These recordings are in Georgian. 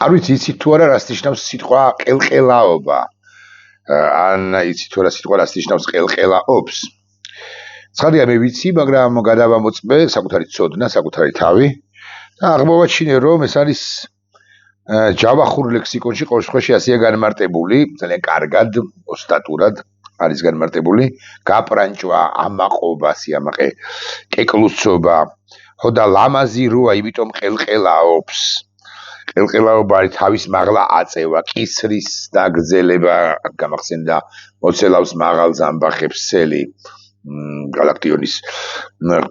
არ ვიცი იცით თუ არა რას ნიშნავს სიტყვა ყელყელაობა ან იცით თუ არა სიტყვა რას ნიშნავს ყელყელაობს ცხადია მე ვიცი მაგრამ გადავამოწმე საკუთარი ცოდნა საკუთარი თავი და აღმოვაჩინე რომ ეს არის ჯავახურ ლექსიკონში ყოველ შემთხვევაში ასეა განმარტებული ძალიან კარგად ოსტატურად არის განმარტებული გაპრანჭვა ამაყობა სიამაყე კეკლუცობა ხო და ლამაზი როა იმიტომ ყელყელაობს ყელყელაობა არის თავის მაღლა აწევა კისრის დაგრძელება გამახსენდა მოცელავს მაღალ ზამბახებს სელი გალაქტიონის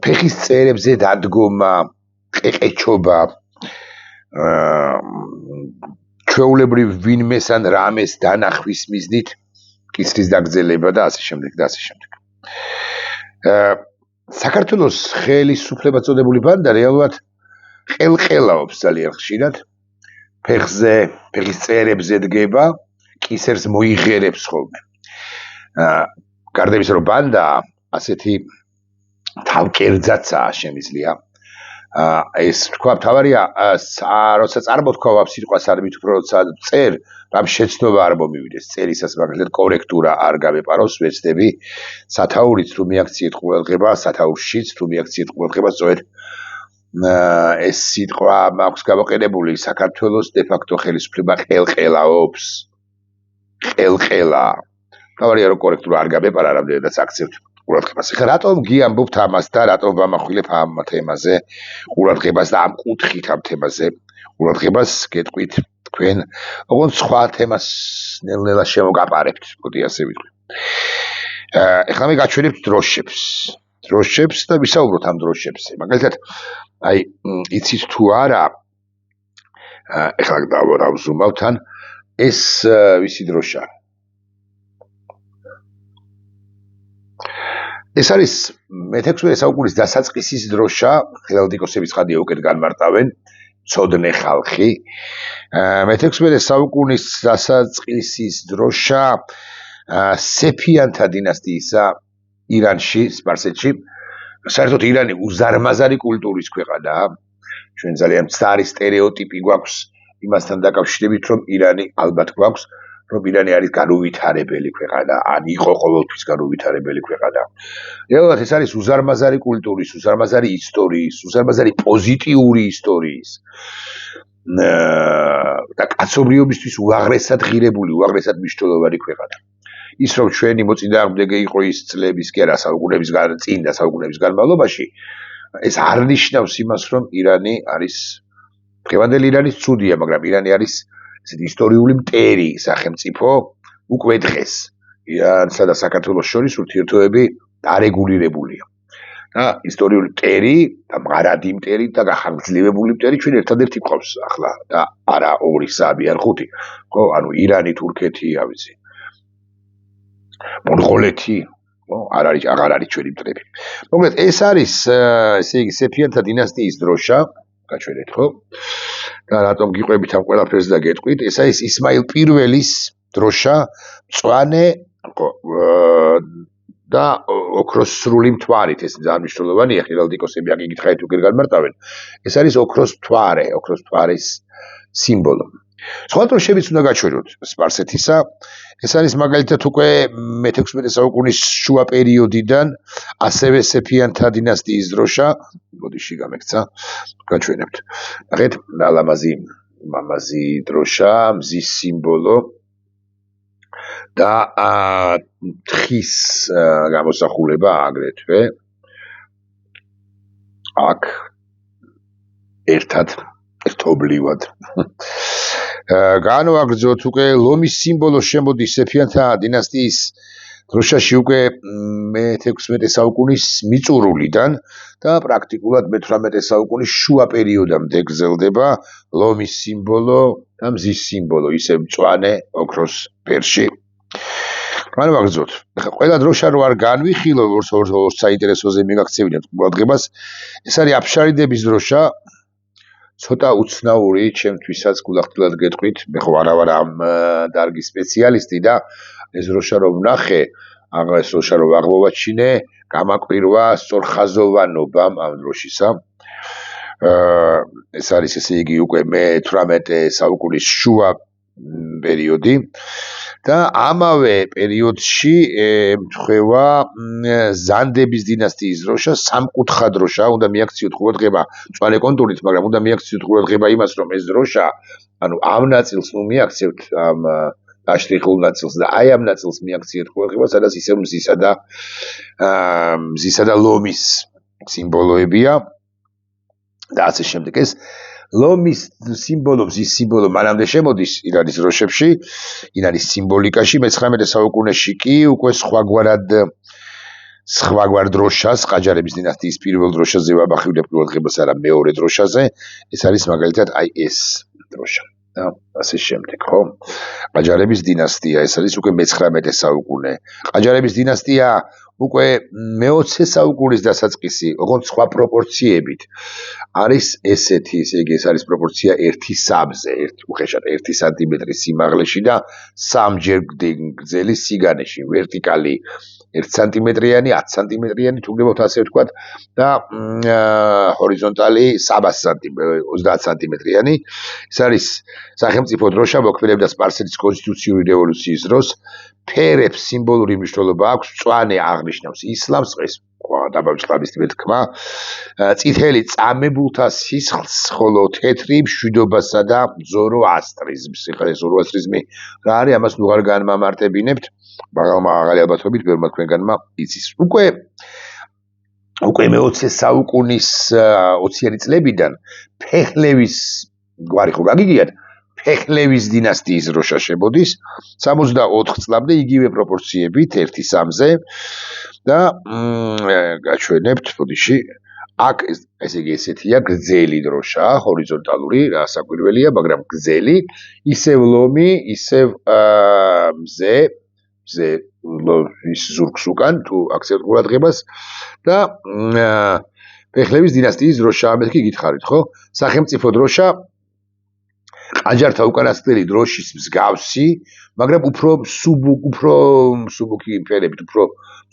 ფეხის წერებზე დადგომა ყეყეჩობა ჩვეულებრივ ვინმეს ან რამეს დანახვის მიზნით კისრის დაგრძელება და ასე შემდეგ და ასე შემდეგ საქართველოს ხელისუფლება წოდებული ბანდა რეალურად ყელყელაობს ძალიან ხშირად ფეხის წერებზე დგება კისერს მოიღერებს ხოლმე გარდა იმისა რომ ბანდა ასეთი თავკერძაცაა შემიძლია ეს თქვა თავარია როცა წარმოთქვა სიტყვას არ მithukro როცა წერ რამ შეცდომა არ მომივიდეს წერისას მაგალითად კორექტურა არ გამეპაროს ვეცდები სათაურით თუ მიაქციეთ ყურადღება სათაურშიც თუ მიაქციეთ ყურადღება სწორედ ეს სიტყვა მაქვს გამოყენებული საქართველოს de facto ხელისუფლება ყელყელაობს ყელყელა თავარია რომ კორექტურა არ გამეპარა რამდენადაც აქცევთ ყურადღებას ეხლა რატომ გიამბობთ ამას და რატომ ვამახვილებ ამ თემაზე ყურადღებას და ამ კუთხით ამ თემაზე ყურადღებას გეტყვით თქვენ ოღონდ სხვა თემას ნელ-ნელა შემოგაპარებთ მოდი ასე ვიტყვი ეხლა მე გაჩვენებთ დროშებს და ვისაუბროთ ამ დროშებზე მაგალითად აი იცით თუ არა ეხლა დავზუმავთ ან ეს ვისი დროშა ეს არის მე-16 საუკუნის დასაწყისის დროშა ხელალდიკოსები ცხადია უკეთ განმარტავენ ცოდნე ხალხი მე-16 საუკუნის დასაწყისის დროშა სეფიანთა დინასტიისა ირანში სპარსეთში საერთოდ ირანი უზარმაზარი კულტურის ქვეყანაა ჩვენ ძალიან მცდარი სტერეოტიპი გვაქვს იმასთან დაკავშირებით რომ ირანი ალბათ გვაქვს რომ ირანი არის განუვითარებელი ქვეყანა ან იყო ყოველთვის განუვითარებელი ქვეყანა რეალურად ეს არის უზარმაზარი კულტურის უზარმაზარი ისტორიის უზარმაზარი პოზიტიური ისტორიის და კაცობრიობისთვის უაღრესად ღირებული უაღრესად მნიშვნელოვანი ქვეყანა ის რომ ჩვენი მოწინააღმდეგე იყო ის წლების კი არა საუკუნების წინ და საუკუნების განმავლობაში ეს არ ნიშნავს იმას რომ ირანი არის დღევანდელი ირანის ცუდია მაგრამ ირანი არის ესეთი ისტორიული მტერი სახელმწიფო უკვე დღეს ირანსა და საქართველოს შორის ურთიერთობები დარეგულირებულია და ისტორიული მტერი და მარადი მტერი და გახანგრძლივებული მტერი ჩვენ ერთადერთი გვყავს ახლა და არა 2 3 ან 5 ხო ანუ ირანი თურქეთი რა ვიცი მონღოლეთი აღარ არის ჩვენი მტრები მოკლედ ეს არის ესე იგი სეფიანთა დინასტიის დროშა გაჩვენეთ ხო და რატომ გიყვებით ამ ყველაფერს და გეტყვით ეს არის ისმაილ პირველის დროშა მწვანე და ოქროს სრული მთვარით ეს ძალიან მნიშვნელოვანია ხელალდიკოსები აქ იგითხარით უკეთ განმარტავენ ეს არის ოქროს მთვარის სიმბოლო სხვა დროშებიც უნდა გაჩვენოთ სპარსეთისა ეს არის მაგალითად უკვე მე-16 საუკუნის შუა პერიოდიდან ასევე სეფიანთა დინასტიის დროშა ბოდიში გამექცა გაჩვენებთ ნახეთ ლამაზი დროშა მზის სიმბოლო და თხის გამოსახულება აგრეთვე აქ ერთობლივად განვაგრძოთ უკვე ლომის სიმბოლო შემოდის სეფიანთა დინასტიის დროშაში უკვე მე-16 საუკუნის მიწურულიდან და პრაქტიკულად მე-18 საუკუნის შუა პერიოდამდე გრძელდება ლომის სიმბოლო და მზის სიმბოლო ისე მწვანე ოქროს ფერში განვაგრძოთ ახლა ყველა დროშა რო არ განვიხილო ორ საინტერესოზე მიგაქცევინებთ ყურადღებას ეს არის აფშარიდების დროშა ცოტა უცნაური ჩემთვისაც გულახდილად გეტყვით მე ხო არა ვარ ამ დარგის სპეციალისტი და ეს დროშა რომ ვნახე ეს დროშა რომ აღმოვაჩინე გამაკვირვა სწორხაზოვანობამ ამ დროშისა ეს არის ესე იგი უკვე მე-18 საუკუნის შუა პერიოდი და ამავე პერიოდში ემთხვევა ზანდების დინასტიის დროშა, სამკუთხა დროშა, უნდა მიაქციოთ ყურადღება მწვანე კონტურით, მაგრამ უნდა მიაქციოთ ყურადღება იმას, რომ ეს დროშა, ანუ ამ ნაწილს ნუ მიაქცევთ ამ დაშრიხულ ნაწილს და აი ამ ნაწილს მიაქციეთ ყურადღება, სადაც ისევ მზისა და ლომის სიმბოლოებია და ასე შემდეგ. ეს ლომის სიმბოლო, მზის სიმბოლო მანამდე შემოდის ირანის დროშებში, ირანის სიმბოლიკაში, მე-19 საუკუნეში კი უკვე სხვაგვარ დროშას, ყაჯარების დინასტიის პირველ დროშაზე ვაბახივრებ ყურადღებას, არა მეორე დროშაზე, ეს არის მაგალითად აი ეს დროშა. და ასე შემდეგ, ხო? ყაჯარების დინასტია, ეს არის უკვე მე-19 საუკუნე. ყაჯარების დინასტია უკვე მე-20 საუკუნის დასაწყისი, ოღონდ სხვა პროპორციებით. არის ესეთი, ესე იგი, ეს არის პროპორცია 1:3-ზე, უხეშად 1 სანტიმეტრი სიმაღლეში და 3-ჯერ გრძელი სიგანეში, ვერტიკალი 1 სანტიმეტრიანი, 10 სანტიმეტრიანი, თუ გნებავთ ასე ვთქვათ და ჰორიზონტალი 30 სანტიმეტრიანი. ეს არის სახელმწიფო დროშა, მოქმედებდა სპარსეთის კონსტიტუციური რევოლუციის დროს. ფერებს სიმბოლური მნიშვნელობა აქვს, მწვანე აღნიშნავს ისლამს, ეს დაბაჯყლაბის თქმა, წითელი წამებულთა სისხლს, ხოლო თეთრი მშვიდობასა და ზოროასტრიზმს. ეხლა ზოროასტრიზმი რა არის, ამას ნუ არ განმამარტებინებთ, მაგრამ მაღალი ალბათობით ბევრმა თქვენგანმა იცის. უკვე მე-20 საუკუნის 20-იანი წლებიდან ფეხლევის გვარი ხო გაგიგიათ, ფეხლევის დინასტიის დროშა შემოდის 64 წლამდე იგივე პროპორციებით 1:3-ზე და გაჩვენებთ ბოდიში აქ ესე იგი ესეთია გრძელი დროშა, ჰორიზონტალური, რა საკვირველია, მაგრამ გრძელი, ისევ ლომი, ისევ მზე ის ზურგს უკან თუ აქცევთ ყურადღებას და ფეხლევის დინასტიის დროშა, მეთქი გითხარით, ხო? სახელმწიფო დროშა ყაჯართა უკანასკნელი დროშის მსგავსი, მაგრამ უფრო მსუბუქი ფერებით, უფრო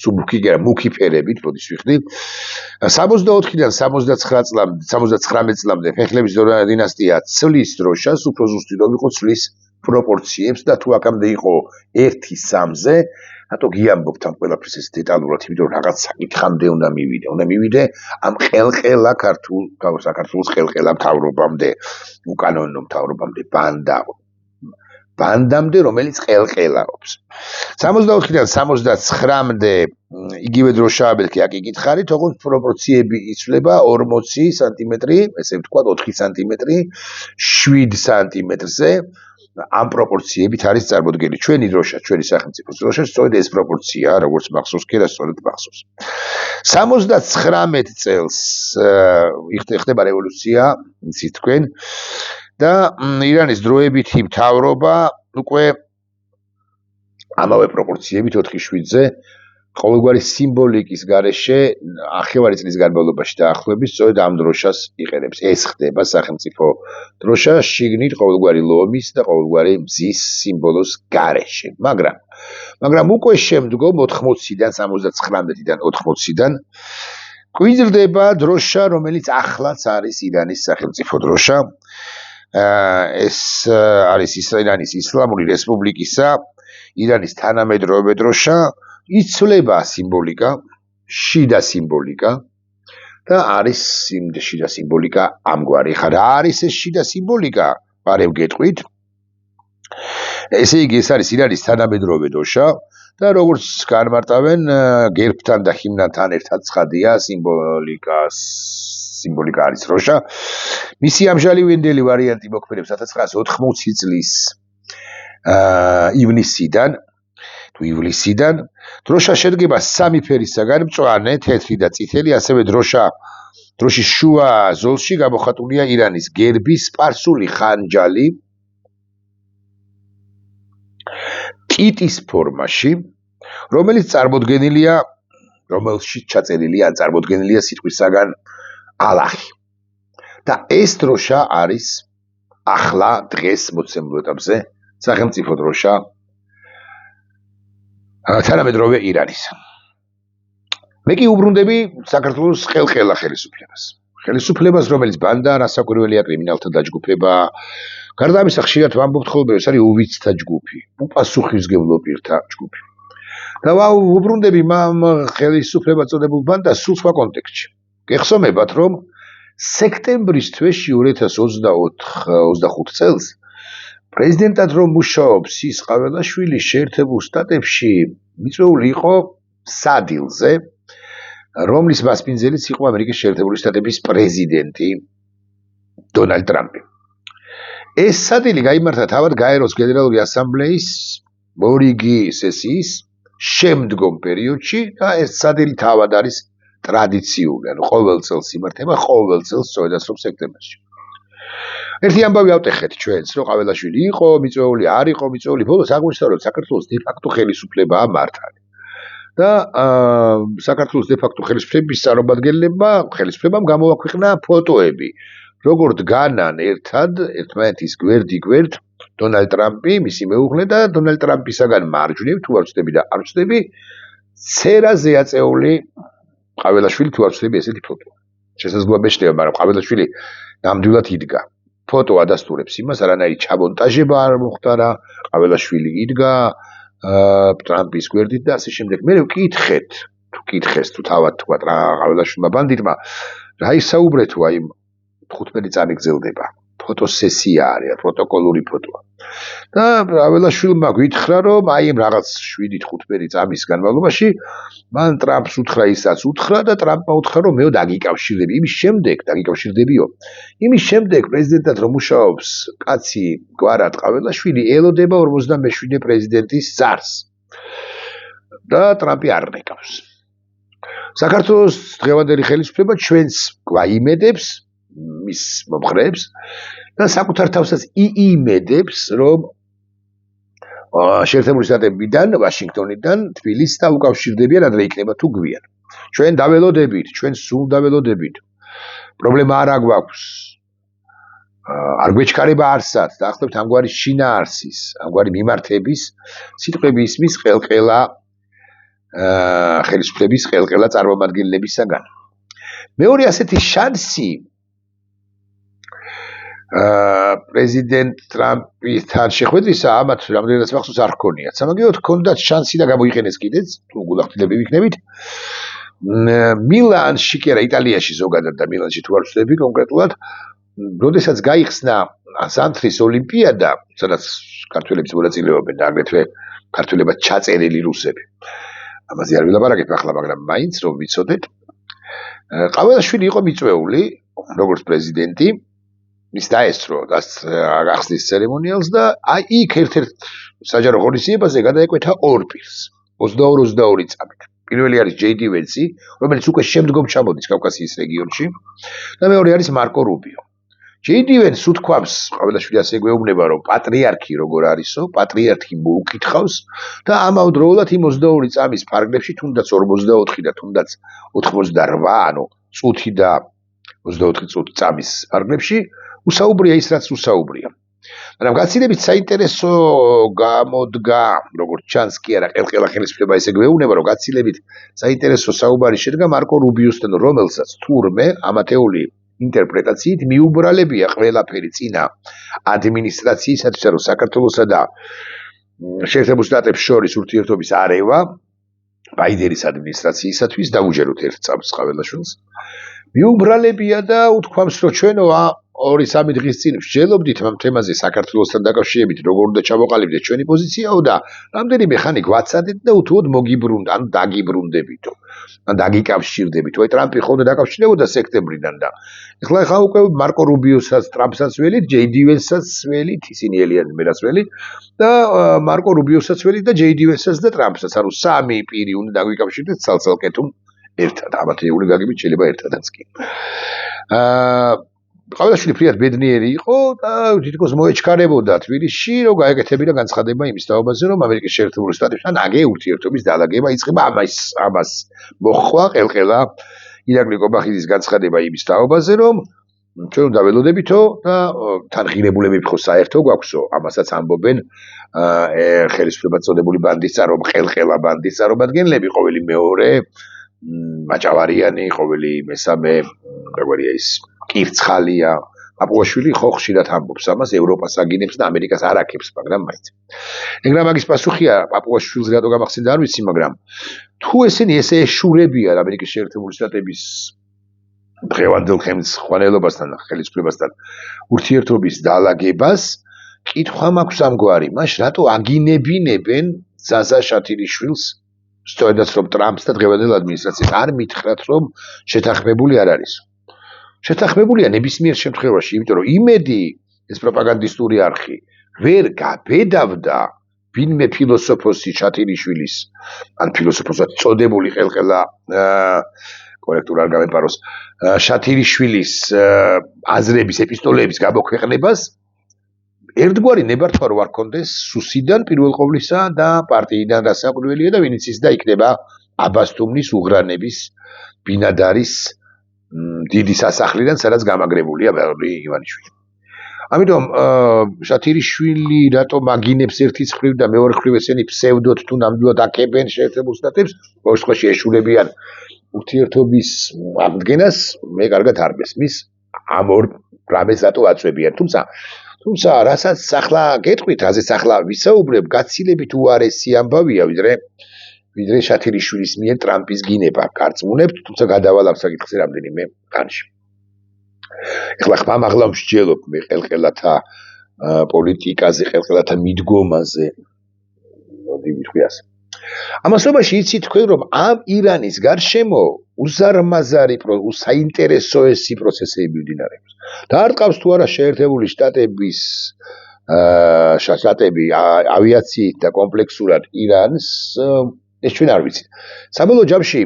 მსუბუქი კი არა, მუქი ფერებით, ბოდის ვიხდი. 64-დან 79 წლამდე ფეხლევის დინასტია ცვლის დროშას, უფრო ზუსტი რომ იყო ცვლის პროპორციებს და თუ აქამდე იყო 1:3-ზე, რატო გიამბობთ ამ ყველაფერს ეს დეტალურად, იმიტომ რომ რაღაც საკითხამდე უნდა მივიდე ამ ყელყელა საქართველოს ყელყელა მთავრობამდე, უკანონო მთავრობამდე, ბანდამდე, რომელიც ყელყელაობს. 64-დან 79-მდე იგივე დროშაა, მეთქი აქ იკითხარით, ოღონდ პროპორციები იცვლება 40 სანტიმეტრი, ესე ვთქვათ 4 სანტიმეტრი 7 სანტიმეტრზე. ამ პროპორციებით არის წარმოდგენილი ჩვენი დროშა, ჩვენი სახელმწიფოს დროშა, სწორედ ეს პროპორციაა, როგორც მახსოვს კი რა, სწორედ მახსოვს. 79 წელს ხდება რევოლუცია, იცით თქვენ, და ირანის დროებითი მთავრობა უკვე ამავე პროპორციებით 4:7-ზე ყოველგვარი სიმბოლიკის გარეშე ახევარი წლის განმავლობაში დაახლოებით სწორედ ამ დროშას იყენებს. ეს ხდება სახელმწიფო დროშა შიგნით ყოველგვარი ლომის და ყოველგვარი მზის სიმბოლოს გარეშე. მაგრამ უკვე შემდგომ 80-დან 79-მდე 80-დან გვიზრდება დროშა, რომელიც ახლაც არის ირანის სახელმწიფო დროშა. ეს არის ირანის ისლამური რესპუბლიკისა, ირანის თანამედროვე დროშა. იცვლება სიმბოლიკა, შიდა სიმბოლიკა და არის შიდა სიმბოლიკა ამგვარი. ხა რა არის ეს შიდა სიმბოლიკა? პარევ გეტყვით. ესე იგი ეს არის ირანის თანამედროვე დროშა და როგორც განმარტავენ გერბთან და ჰიმნთან ერთად ცხადია სიმბოლიკა არის დროშა. მისი ამჟამინდელი ვარიანტი მოქმედებს 1980 წლის ივლისიდან. დროშა შედგება 3 ფერისაგან, მწვანე, თეთრი და წითელი, ასევე დროშის შუა ზოლში გამოხატულია ირანის გერბის სპარსული ხანჯალი კიტის ფორმაში, რომელშიც წარმოდგენილია სიტყვისაგან ალახი. და ეს დროშა არის ახლა დღეს მოცემულ ეტაპზე სახელმწიფო დროშა თანამედროვე ირანის. მე კი უბრუნდები საქართველოს ხელყელა ხელისუფლებას. ხელისუფლებას, რომელიც ბანდა რასაკვირველია კრიმინალთა დაჯგუფება. გარდა ამისა, ხშირად ვამბობთ ხოლმე, ეს არის უვიცთა ჯგუფი, უპასუხისმგებლო პირთა ჯგუფი. და ვუბრუნდები ამ ხელისუფლებას წოდებულ ბანდას სულ სხვა კონტექსტში. გეხსოვებათ, რომ სექტემბრის თვეში 2025 წელს პრეზიდენტად რომ მუშაობს ის ყაველაშვილი შეერთებულ შტატებში მიწვეული იყო სადილზე, რომლის მასპინძელიც იყო ამერიკის შეერთებული შტატების პრეზიდენტი დონალდ ტრამპი. ეს სადილი გაიმართა თავად გაეროს გენერალური ასამბლეის მორიგი სესიის შემდგომ პერიოდში და ეს სადილი თავად არის ტრადიციული, ანუ ყოველ წელს იმართება, ყოველ წელს სწორედასრულ სექტემბერში. ერთი ამბავი ავტეხეთ ჩვენს, რომ ყაველაშვილი იყო მიწვეული, არ იყო მიწვეული, ბოლოს აღმოჩნდა, რომ საქართველოს დე-ფაქტო ხელისუფლებაა მართალი. და საქართველოს დე-ფაქტო ხელისუფლებამ გამოაქვეყნა ფოტოები, როგორ დგანან ერთად ერთმანეთის გვერდ დონალდ ტრამპი, მისი მეუღლე და დონალდ ტრამპისაგან მარჯვნივ, თუ არ ვწდები და არ ვწდები, ცერაზე აწეული ყაველაშვილი თუ არ ვწდები ესეთი ფოტო. შესაძლოა მეჩნდება, მაგრამ ყაველაშვილი ნამდვილად იდგა. ფოტო ადასტურებს იმას, არანაირი ჩამონტაჟება არ მოხდა, ყაველაშვილი იდგა ტრამპის გვერდით და ასე შემდეგ. მე ვკითხეთ, თუ თავად თქვა ყაველაშვილმა ბანდიტმა, რა ისაუბრე თუ აი 15 წამი გრძელდება. ფოტოსესია არის, პროტოკოლური ფოტოა. და ყაველაშვილმა გითხრა, რომ აი იმ რაღაც 7-15 წამის განმავლობაში მან ტრამპს უთხრა ისაც უთხრა და ტრამპმა უთხრა, რომ მეო დაგიკავშირდები. იმის შემდეგ პრეზიდენტად რომ მუშაობს კაცი გვარად ყაველაშვილი ელოდება 47 პრეზიდენტის ზარს. და ტრამპი არ ნეკავს. საქართველოს დღევანდელი ხელისუფლება ჩვენს გვაიმედებს მის მომხრეებს და საკუთარ თავსაც იიმედებს, რომ შეერთებული შტატებიდან, ვაშინგტონიდან თბილისს დაუკავშირდებიან, ადრე იქნება თუ გვიან. ჩვენ დაველოდებით, ჩვენ სულ დაველოდებით. პრობლემა არ აგვაქვს. არ გვეჩქარება არსად, დაახლოებით ამგვარი შინაარსის, ამგვარი მიმართების სიტყვები ისმის ყელყელა ხელისუფლების ყელყელა წარმომადგენლებისაგან. მეორე ასეთი შანსი პრეზიდენტ ტრამპთან შეხვედრისა ამათ რამდენადაც მახსოვს არ ჰქონიათ. სამაგიეროდ ჰქონდათ შანსი და გამოიყენეს კიდეც, თუ გულახდილები ვიქნებით. მილანში კი არა, იტალიაში ზოგადად და მილანში თუ არ ვწდები კონკრეტულად, როდესაც გაიხსნა ზამთრის ოლიმპიადა, სადაც ქართველებიც მონაწილეობენ და აგრეთვე ქართველებად ჩაწერილი რუსები. ამაზე არ ვილაპარაკებ ახლა, მაგრამ მაინც რომ ვიცოდეთ, ყაველაშვილი იყო მიწვეული, როგორც პრეზიდენტი, ის დაესწრო გახსნის ცერემონიალს და აი იქ ერთ-ერთ საჯარო ღონისძიებაზე გადაეკვეთა ორ პირს, 22 წამით. პირველი არის ჯეი-დი ვენსი, რომელიც უკვე შემდგომ ჩამოდის კავკასიის რეგიონში და მეორე არის მარკო რუბიო. ჯეი-დი ვენს უთქვამს, ყაველაშვილი ასე გვეუბნება, რომ პატრიარქი როგორ არისო, პატრიარქი მოუკითხავს და ამავდროულად იმ 22 წამის ფარგლებში, თუნდაც 44 და თუნდაც 88, ანუ წუთი და 24 წუთი წამის ფარგლებში უსაუბრია ის, რაც უსაუბრია. მაგრამ გაცილებით საინტერესო გამოდგა, როგორც ჩანს კი არა, ყელყელა ხელისუფლება ესე გვეუბნება, რომ გაცილებით საინტერესო საუბარი შედგა მარკო რუბიოსთან, რომელსაც თურმე ამათეული ინტერპრეტაციით მიუბრალებია ყველაფერი წინა ადმინისტრაციისათვის, რომ საქართველოსა და შეერთებულ შტატებს შორის ურთიერთობის არევა ბაიდენის ადმინისტრაციისათვის დაუჯეროთ ერთ წამს ყაველაშვილს. მიუბრალებია და უთქვამს, რომ ჩვენო 2-3 დღის წინ ვსჯელობდით ამ თემაზე საქართველოსთან დაკავშირებით, როგორ უნდა ჩამოყალიბდეთ ჩვენი პოზიციაო და რამდენიმე ხანი გვაცადეთ და უთუოდ მოგიბრუნდა, ანუ დაგიბრუნდებითო. ან დაგიკავშირდებითო. აი ტრამპი ხოლმე დაკავშირდებოდა სექტემბრიდან და ეხლა უკვე მარკო რუბიოსაც ტრამპსაც ველით, ჯეი-დი ვენსაც ველით, ისინი ელიან მერას ველით და მარკო რუბიოსაც ველით და ჯეი-დი ვენსაც და ტრამპსაც, ანუ სამი პირი უნდა დაგვიკავშირდეთ ცალ-ცალკე თუ ერთად. ამათეული გაგებით შეიძლება ერთადაც კი. ყაველაშვილი ფრიად ბედნიერი იყო და თითქოს მოეჩქარებოდა თბილისში, რომ გაეკეთებინა განცხადება იმის თაობაზე, რომ ამერიკის შეერთებული შტატებთან აგე ურთიერთობის დალაგება იწყება. ამას მოჰყვა ყელყელა ირაკლი კობახიძის განცხადება იმის თაობაზე, რომ ჩვენ უნდა ველოდებითო და თან ღირებულებები ხო საერთო გვაქვსო, ამასაც ამბობენ ხელისუფლებად წოდებული ბანდის ყელყელა ბანდის წარმომადგენლები, ყოველი მეორე მაჭავარიანი, ყოველი მესამე როგორია ის კირცხალია. პაპუაშვილი ხო ხშირად ამბობს ამას, ევროპას აგინებს და ამერიკას არ აქებს, მაგრამ მაინც. ეგრა მაგის პასუხია პაპუაშვილს რატო გამახსენდა არ ვიცი, მაგრამ თუ ესენი ესე ეშურებიან ამერიკის შეერთებული შტატების დღევანდელ ხელისუფლებასთან, ურთიერთობის დაალაგებას, კითხვა მაქვს ამგვარი, მაშ რატო აგინებინებენ ზაზა შათილიშვილს, სწორედაც რომ ტრამპს და დღევანდელ ადმინისტრაციას არ მითხრათ, რომ შეთანხმებული არ არის. შეთანხმებულია ნებისმიერ შემთხვევაში, იმიტომ რომ იმედი ეს პროპაგანდისტური არხი ვერ გაბედავდა ვინმე ფილოსოფოსი შათილიშვილის, ან ფილოსოფოსად წოდებული ხელხელა კორექტულ არ გამეპაროს, შათილიშვილის აზრების, ეპისტოლეების გამოქვეყნებას ერთგვარი ნებართვა რო არ კონდეს სუსიდან პირველ ყოვლისა და პარტიიდან დასაყრდველია და ვინც ის და იქნება აბასთუმნის უღრანების ბინადარის დიდი სასახლიდან, სადაც გამაგრებულია ბევრი ივანიშვილი. ამიტომ შათილიშვილი რატომ აგინებს ერთის მხრივ და მეორე მხრივ ესენი ფსევდოთ თუ ნამდვილად აქებენ შეერთებულ შტატებს, ყოველ შემთხვევაში ეშულებიან ურთიერთობის აღდგენას, მე კარგად არ მესმის ამ ორ რამეს რატო აწვევიან. თუმცა რასაც ახლა გეტყვით, რაზეც ახლა ვისაუბრებ, გაცილებით უარესი ამბავია, ვიდრე შათილიშვილის მიერ ტრამპის გინება. კარწმუნებთ, თუმცა გადავალ ამ საკითხზე რამდენიმე ხანში. ეხლა ხმამაღლა მსჯელობ მე ხელხელათა პოლიტიკაზე, ხელხელათა მიდგომაზე. მოდი ვიტყვი ასე. ამასობაში იცით თქვენ, რომ ამ ირანის გარშემო უზარმაზარი საინტერესოესი პროცესები მიმდინარეობს. და არ ყავს თუ არა შეერთებული შტატების შტატები ავიაციით და კომპლექსურად ირანს, ეს ჩვენ არ ვიცით. საბოლოო ჯამში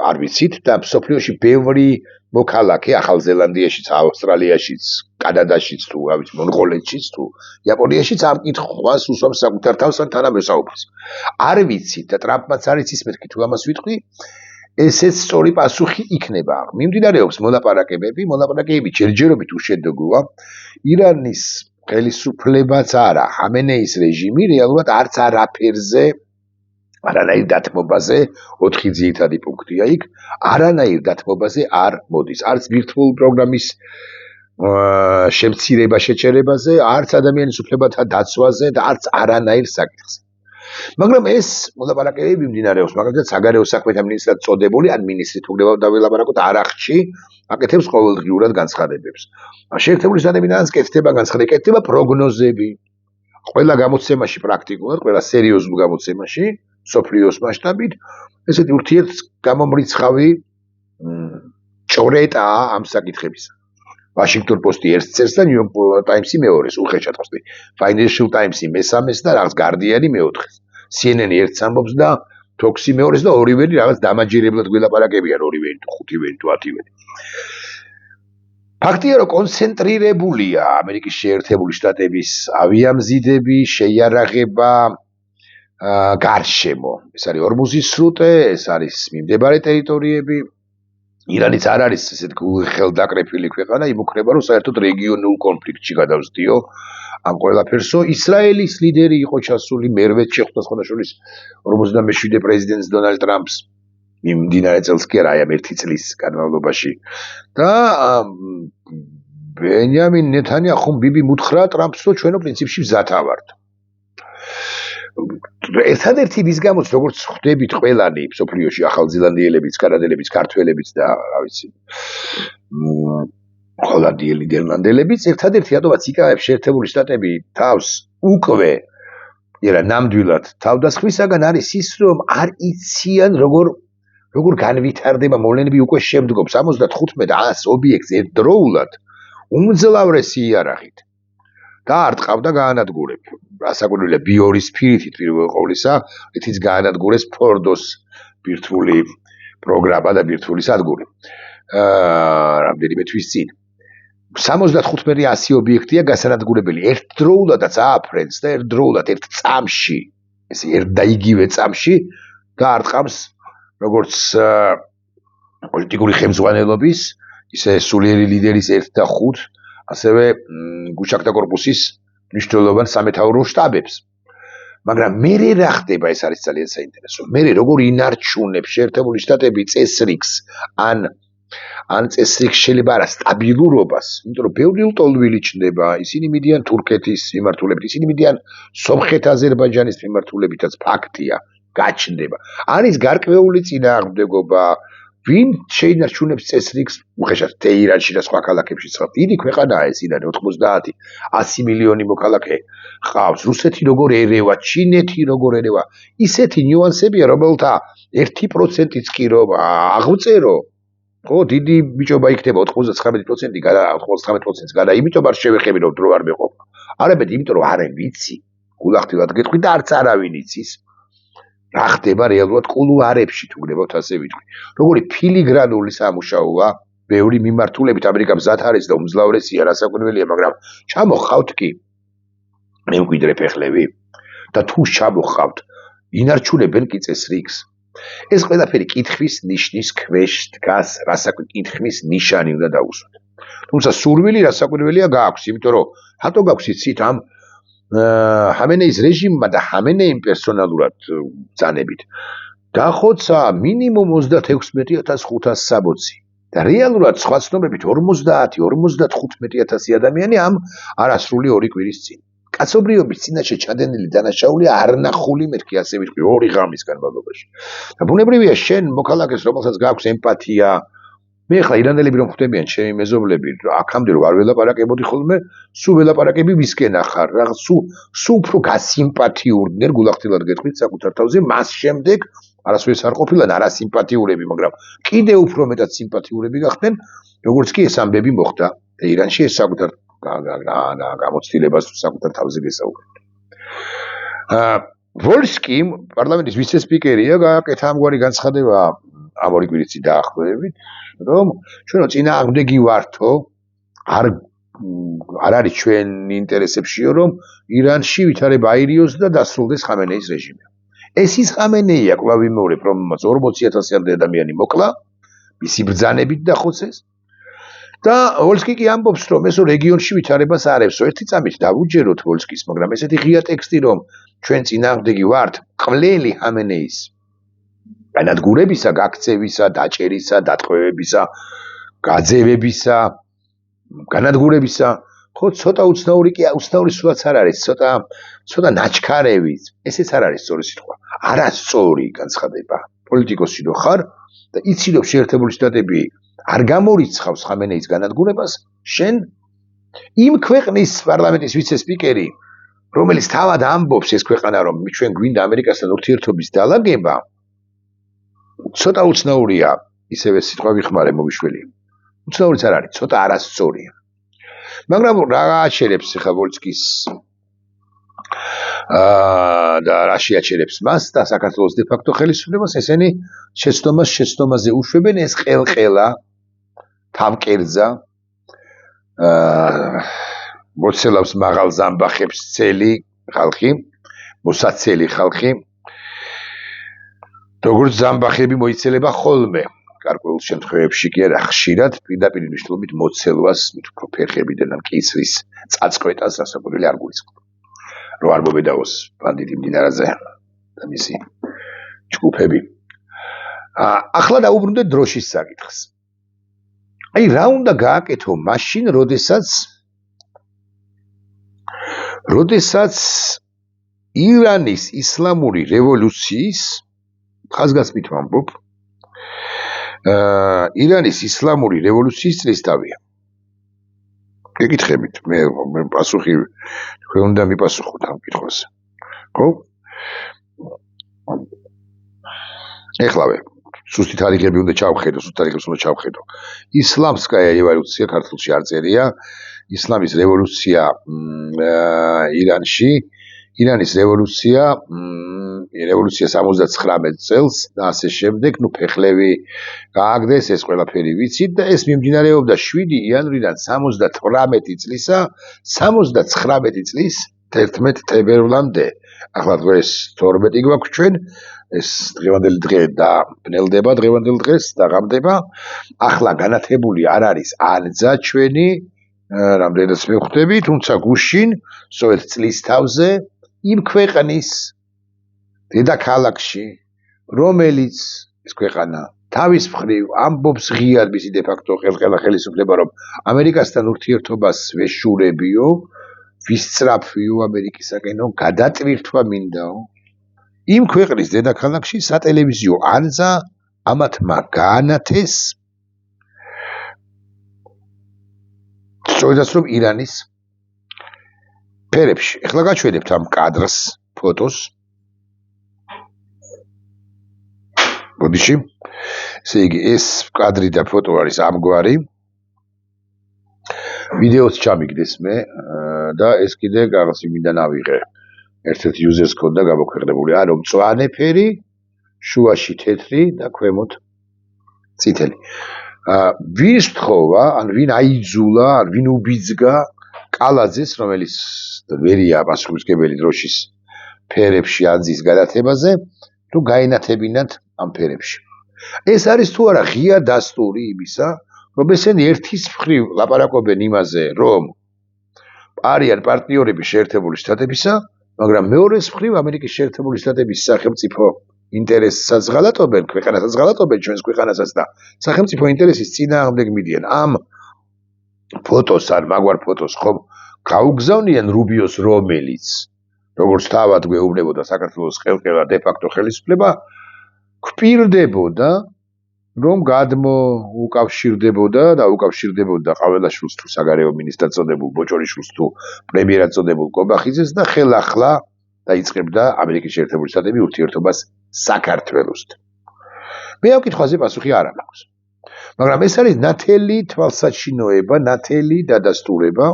არ ვიცით და მსოფლიოში ბევრი მოქალაქე ახალ ზელანდიაშიც, ავსტრალიაშიც, კანადაშიც თუ რა ვიცი, მონღოლეთშიც თუ იაპონიაშიც ამ კითხვას უსვამს საკუთარ თავს ან თანამესაუბრს. არ ვიცით და ტრამპმაც არ იცის მეთქი თუ ამას ვიტყვი, ესეც სწორი პასუხი იქნება. მიმდინარეობს მოლაპარაკებები ჯერჯერობით უშედეგოა. ირანის ხელისუფლებაც არა, ხამენეის რეჟიმი რეალურად არც არაფერზე არანაირ დათმობაზე 4 ძირითადი პუნქტია იქ, არანაირ დათმობაზე არ მოდის. არც ბირთვულ პროგრამის შემცირება შეჩერებაზე, არც ადამიანის უფლებათა დაცვაზე და არც არანაირ საკითხზე. მაგრამ ეს მოლაპარაკებები მიმდინარეობს, მაგალითად საგარეო საქმეთა მინისტრად წოდებული ან მინისტრით უგდებავ დავილაპარაკოთ არახში აკეთებს ყოველდღიურად განცხადებებს. შეერთებული შტატებიდან კეთდება განცხადებები, კეთდება პროგნოზები. ყველა გამოცემაში პრაქტიკულად, ყველა სერიოზულ გამოცემაში სოფლიოს მასშტაბით ესეთი ურთიერთგამომრიცხავი ჭორეტაა ამ საკითხებისა. Washington Post-ი ერთს წერს და New York Times-ი მეორეს, უხეშად ხსნი. Financial Times-ი მესამეს და რაღაც Guardian-ი მეოთხეს. CNN-ი ერთს ამბობს და Fox-ი მეორეს და ორივენი რაღაც დამაჯერებლად გველაპარაკებიან, ორივენი თუ ხუთივენი თუ 10-ვენი. ფაქტია, რომ კონცენტრირებულია ამერიკის შეერთებული შტატების ავიამზიდები, შეიარაღება გარშემო. ეს არის ორმუზის სრუტე, ეს არის მიმდებარე ტერიტორიები. ირანიც არ არის ესეთ ხელდაკრეფილი ქვეყანა, იმუქრება, რომ საერთოდ რეგიონულ კონფლიქტში გადავსდიო ამ ყველაფერსო. ისრაელის ლიდერი იყო ჩასული მერვე შეხვდა სხვადასხვა 57 პრეზიდენტს დონალდ ტრამპს მიმდინარე წელს კი არა, აი ამ 1 წლის განმავლობაში. და ბენიამინ ნეთანიაჰუმ ბიბი მუთხრა ტრამპს, რომ ჩვენო პრინციპში მზათა ვართ. ერთადერთი ის გამოც როგორც ხვდებით ყველანი მსოფლიოში ახალზელანდიელებიც, კანადელებიც, ქართველებიც და რა ვიცი ჰოლანდიელი, ნიდერლანდელებიც ერთადერთი რატომაც იკავებს შეერთებული შტატები თავს უკვე ნამდვილად თავდასხმისაგან არის ის, რომ არ იციან როგორ განვითარდება მოვლენები უკვე შემდგომ 75-100 ობიექტს ერთდროულად უმძლავრესი იარაღით. და არ ტყავდა გაანადგურებ. ასაკურვილია ბიორის ფირითით პირველ ყოვლისა, ეთიც გაანადგურეს ფორდოს ბირთვული პროგრამა და ბირთვული სადგური. რამდენიმე თვის წინ. 75-100 ობიექტია გასანადგურებელი. ერთდროულადაც ააფრენს და ერთდროულად ერთ წამში, ესე ერთ და იგივე წამში გაარტყამს როგორც პოლიტიკური ხელმძღვანელობის, ისე სულიერი ლიდერის 1 და 5 ასევე გუშაკთა კორპუსის მნიშვნელოვან სამეთაურო შტაბებს. მაგრამ მე რა ხდება, ეს არის ძალიან საინტერესო. მე როგორ ინარჩუნებს შეერთებული შტატები წესრიგს ან წესრიგს შეიძლება არა სტაბილურობას, იმიტომ რომ ბევრი ლტოლვილი ჩნდება, ისინი მიდიან თურქეთის მიმართულებით, ისინი მიდიან სომხეთ-აზერბაიჯანის მიმართულებითაც ფაქტია, გაჩნდება. არის გარკვეული წინააღმდეგობა, ვინ შეინარჩუნებს წესრიგს, უხეშად თეირანში და სხვა ქალაქებში ცხავთ. დიდი ქვეყანაა ეს ირანი 90, 100 მილიონი მოქალაქე ყავს. რუსეთი როგორ ერევა, ჩინეთი როგორ ერევა. ისეთი ნიუანსებია, რომელთა 1%-იც კი რომ აღვწერო, ხო, დიდი ბიჭობა იქნება 99% გადა 99%-ს გადა, იმიტომ არ შევეხები რომ დრო არ მეყოფა. არამედ იმიტომ რომ არ ვიცი. გულახდილად გეტყვი და არც არავინ იცის. რა ხდება რეალურად კულუარებში თუ გნებავთ ასე ვიტყვი. როგორი ფილიგრანული სამუშაოა, ბევრი მიმართულებით ამერიკა მზად არის და უმძლავრესია, რასაკვირველია, მაგრამ ჩამოხავთ კი მემკვიდრე ფეხლები და თუ ჩამოხავთ, ინარჩუნებენ კი წესრიგს. ეს ყველაფერი კითხვის ნიშნის ქვეშ დგას, კითხვის ნიშანი უნდა დაუსვათ. თუმცა სურვილი რასაკვირველია გააქვს, იმიტომ რომ რატო გაქვს იცით ამ ჰამენეის რეჟიმმა და ჰამენეიმ პერსონალურად ბრძანებით დახოცა მინიმუმ 36,560 და რეალურად სხვა ცნობებით 50-55,000 ადამიანი ამ არასრული 2 კვირის წინ. კაცობრიობის წინაშე ჩადენილი დანაშაულია არნახული მეთქი, ასე ვიტყვი, 2 ღამის განმავლობაში. და ბუნებრივია შენ მოქალაქეს, რომელსაც გაქვს ემპათია, მე ხა ირანელები რომ ხვდებიან ჩემი მეზობლები, აქამდე რომ არ ველაპარაკებოდი ხოლმე, სულ ველაპარაკები ვისკენ ახარ, რაღაც სულ უფრო გასიმპათიურდნენ, გულახდილად გეტყვით საკუთარ თავზე, მას შემდეგ არასოდეს არ ყოფილან არასიმპათიურები, მაგრამ კიდევ უფრო მეტად სიმპათიურები გახდნენ, როგორც კი ეს ამბები მოხდა და ირანში ეს საკუთარ გამოცდილებას საკუთარ თავზე გესაუბრებთ. ვოლსკიმ პარლამენტის ვიცე-სპიკერია გააკეთა ამგვარი განცხადება ამ 2 კვირის წინ დაახლოებით, რომ ჩვენო წინააღმდეგი ვართო, არ არის ჩვენ ინტერესებშიო, რომ ირანში ვითარება აირიოს და დასრულდეს ხამენეის რეჟიმი. ეს ის ხამენეია, კვლავ ვიმეორებ, რომელმაც 40,000-მდე ადამიანი მოკლა, მისი ბრძანებით დახოცეს. და ვოლსკი კი ამბობს, რომ ეს რეგიონში ვითარებას არევსო. ერთი წამით დავუჯეროთ ვოლსკის, მაგრამ ესეთი ღია ტექსტი, რომ ჩვენ წინააღმდეგი ვართ მკვლელი ჰამენეის განადგურებისა, გაქცევისა, დაჭერისა, დატყვევებისა, გაძევებისა, განადგურებისა, ხო, ცოტა უცნაური კი, უცნაური სულაც არ არის, ცოტა ნაჩქარევი, ესეც არ არის სწორი სიტყვა. არასწორი განცხადება. პოლიტიკოსი რო ხარ და იცი რომ შეერთებული შტატები არ გამორიცხავს ხამენეის განადგურებას, შენ იმ ქვეყნის პარლამენტის ვიცე-სპიკერი, რომელიც თავად ამბობს ეს ქვეყანა რომ ჩვენ გვინდა ამერიკასთან ურთიერთობის დალაგება, ცოტა უცნაურია, ისევე სიტყვა ვიხმარე მოვიშველი. უცნაურიც არ არის, ცოტა არასწორია. მაგრამ რა აჩერებს ხა ვოლსკის და რა შეაჩერებს მას და საქართველოს დე-ფაქტო ხელისუფლებას, ესენი შეცდომაზე უშვებენ, ეს ყელყელა თავკერძა მოცელავს მაღალ ზამბახებს ცელი ხალხი, მოსაცელი ხალხი, როგორც ზამბახები მოიცელება ხოლმე, გარკვეულ შემთხვევებში კი არა, ხშირად პირდაპირ მნიშვნელობით მოცელვას, მით უფრო ფერხებიდან ან კისრის წაწყვეტას, რასაკვირველი არ გულისხმობ. რო არ მობედაოს ბანდიტი მდინარაზე და მისი ჯგუფები. ახლა დაუბრუნდეთ დროშის საკითხს. აი რა უნდა გააკეთო მაშინ, როდესაც ირანის ისლამური რევოლუციის ხაზგასმით ვამბობ, ირანის ისლამური რევოლუციის წლისთავია. გეკითხებით, მე პასუხი თქვენ უნდა მიპასუხოთ ამ კითხვაზე. ხო? ეხლავე სუსტი თარიღები უნდა ჩავხედო, სუსტ თარიღებს უნდა ჩავხედო. ისლამსკაია რევოლუცია ქართულში არ წერია, ისლამის რევოლუცია ირანში, ირანის რევოლუცია 79 წელს და ასე შემდეგ, ფეხლები გააგდეს, ეს ყველაფერი ვიცით და ეს მიმდინარეობდა 7 იანვრიდან 78 წლისა, 79 წლის 11 თებერვლამდე. ახლა დღეს 12 გვაქვს ჩვენ, ეს დღევანდელი დღე და ბნელდება დღევანდელ დღეს და ღამდება. ახლა განათებული არ არის ანძა ჩვენი, რამდენიც მივხვდები, თუმცა გუშინ, სწორედ წლის თავზე იმ ქვეყნის დედაქალაქში, რომელიც ეს ქვეყანა თავის მხრივ ამბობს ღიად მისი დე-ფაქტო ხელისუფლება, რომ ამერიკასთან ურთიერთობას ვეშურებიო, ვისწრაფვიო ამერიკისაკენო, გადატვირთვა მინდაო. იმ ქვეყნის დედაქალაქში სატელევიზიო ანძა ამათმა გაანათეს სწორედაც რომ ირანის ფერებში. ეხლა გაჩვენებთ ამ კადრს, ფოტოს. ბოდიში. ესე იგი, ეს კადრი და ფოტო არის ამგვარი. ვიდეოც ჩამიგდეს მე და ეს კიდე რაღაცი მინდა ნავიღე. ერთ-ერთ users ქონდა გამოქვეყნებული, ანუ მწვანე ფერი, შუაში თეთრი და ქვემოთ წითელი. ვინ სთხოვა, ან ვინ აიძულა, ან ვინ უბიძგა კალაძეს, რომელიც ვერია პასუხისმგებელი დროშის ფერებში ანძის გადათებაზე, თუ გაენათებინათ ამ ფერებში. ეს არის თუ არა ღია დასტური იმისა, რომ ესენი ერთის მხრივ ლაპარაკობენ იმაზე, რომ არიან პარტნიორები შეერთებული შტატებისა, მაგრამ მეორეს მხრივ ამერიკის შეერთებული შტატების სახელმწიფო ინტერესსაც ღალატობენ, ქვეყანასაც ღალატობენ, ჩვენს ქვეყანასაც და სახელმწიფო ინტერესის წინააღმდეგ მიდიან. ამ ფოტოს ან მაგვარ ფოტოს ხომ გაუგზავნიან რუბიოს, რომელიც როგორც თავად გვეუბნებოდა საქართველოს ხელყელა დე-ფაქტო ხელისუფლება, გვპირდებოდა რომ გადმოუკავშირდებოდა და უკავშირდებოდა ყაველაშვილს თუ საგარეო მინისტრად წოდებულ ბოჭორიშვილს თუ პრემიერად წოდებულ კობახიძეს და ხელახლა დაიწყებდა ამერიკის შეერთებული შტატები ურთიერთობას საქართველოსთან. მე ამ კითხვაზე პასუხი არ მაქვს. მაგრამ ეს არის ნათელი თვალსაჩინოება, ნათელი დადასტურება,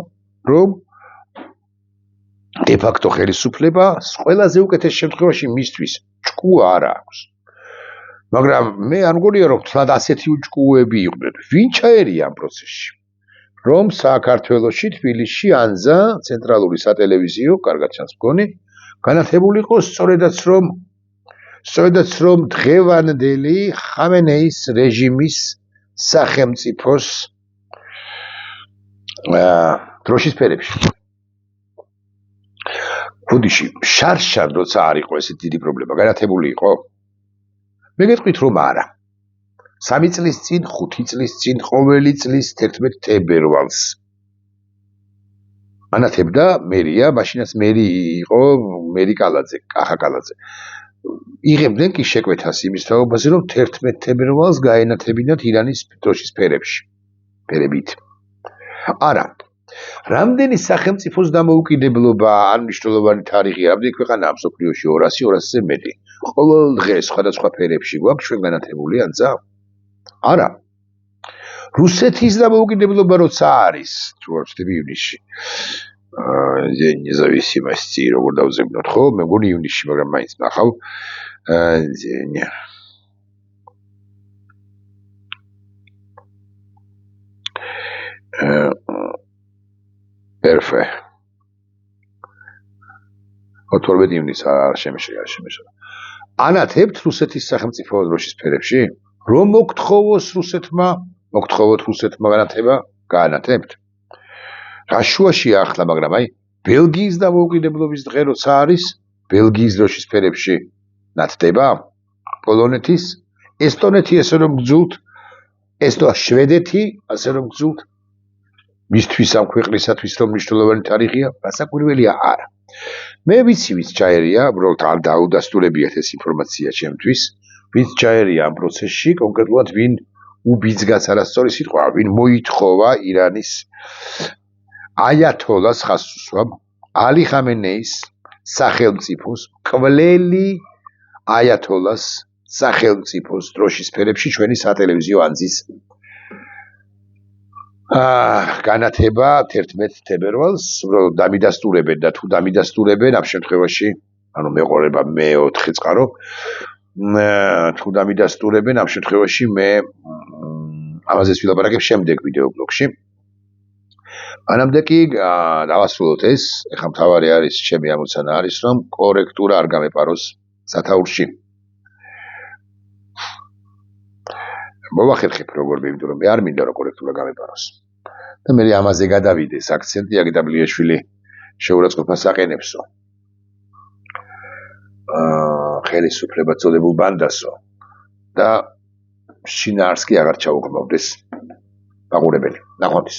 რომ დე-ფაქტო ხელისუფლება ყველაზე უკეთეს შემთხვევაში მისთვის ჭკუა არ აქვს. მაგრამ მე არ მგონია რომ თლად ასეთი უჭკუები იყვნენ. ვინ ჩაერია ამ პროცესში? რომ საქართველოში, თბილისში ანზა ცენტრალური სატელევიზიო, კარგად ჩანს მგონი, განათებული იყო სწორედაც რომ დღევანდელი ხამენეის რეჟიმის სახელმწიფოს დროშის ფერებში. ბუდიში შარშან როცა არ იყო ესეთი დიდი პრობლემა, განათებული იყო? მე გეტყვით რომ არა. 3 წლის წინ, 5 წლის წინ, ყოველი წლის 11 თებერვალს ანათებდა მერია, მაშინაც მერი იყო მერი კალაძე, კახა კალაძე. იღებდნენ კი შეკვეთას იმის თაობაზე, რომ 11 თებერვალს გაენათებინათ ირანის დროშის ფერებში. ფერებით. არა. რამდენი სახელმწიფოს დამოუკიდებლობა ან მნიშვნელოვანი თარიღი, რამდენი ქვეყანაა მსოფლიოში 200-200-ზე მეტი. ყოველ დღე სხვადასხვა ფერებში გვაქვს ჩვენ განათებული ანძა? არა. რუსეთის დამოუკიდებლობა როცა არის, თუ არ ვცდები ივნისში. День независимости, როგორ დავზეგნოთ, ხო? მე მგონი ივნისში, მაგრამ მაინც ნახავ. Perfect. 12 ივნის არ შემეშვა. ანათებთ რუსეთის სახელმწიფო დროშის ფერებში? რომ მოგთხოვოთ რუსეთმა განათება, გაანათებთ. რა შუაშია ახლა, მაგრამ აი ბელგიის დამოუკიდებლობის დღე როცა არის, ბელგიის დროშის ფერებში ნათდება? პოლონეთის, ესტონეთი ესე რომ გძულთ, შვედეთი ასე რომ გძულთ? მისთვის ამ ქვეყნისათვის რომ მნიშვნელოვანი თარიღია, გასაკვირველია არა. მე ვიცი ვის ჩაერია, უბრალოდ არ დაუდასტურებიათ ეს ინფორმაცია ჩემთვის, ვის ჩაერია ამ პროცესში, კონკრეტულად ვინ უბიძგაც არასწორი სიტყვა, ვინ მოითხოვა ირანის აიათოლას ხასუსვამ, ალი ხამენეის სახელმწიფოს, კვლელი აიათოლას სახელმწიფოს დროშის ფერებში ჩვენი სატელევიზიო ანძის განათება 11 თებერვალს, უბრალოდ დამიდასტურებენ და თუ დამიდასტურებენ ამ შემთხვევაში, ანუ მეყოლება მე-4 წყარო, თუ დამიდასტურებენ ამ შემთხვევაში მე ამაზეც ვილაპარაკებ შემდეგ ვიდეო ბლოგში. მანამდე კი დავასრულოთ ეს, ეხლა მთავარი არის ჩემი ამოცანა არის, რომ კორექტურა არ გამეპაროს სათაურში. მოვახერხებ როგორ იმიტომ რომ მე არ მინდა რომ კორექტურა გამეპაროს. და მე ამაზე გადავიდეს აქცენტი აგიტაბლიაშვილი შეურაცხყოფას აყენებსო. ხელისუფლება წოდებულ ბანდასო და შინაარს კი აღარ ჩაუყრმავდეს მაყურებელი. ნახვამდის.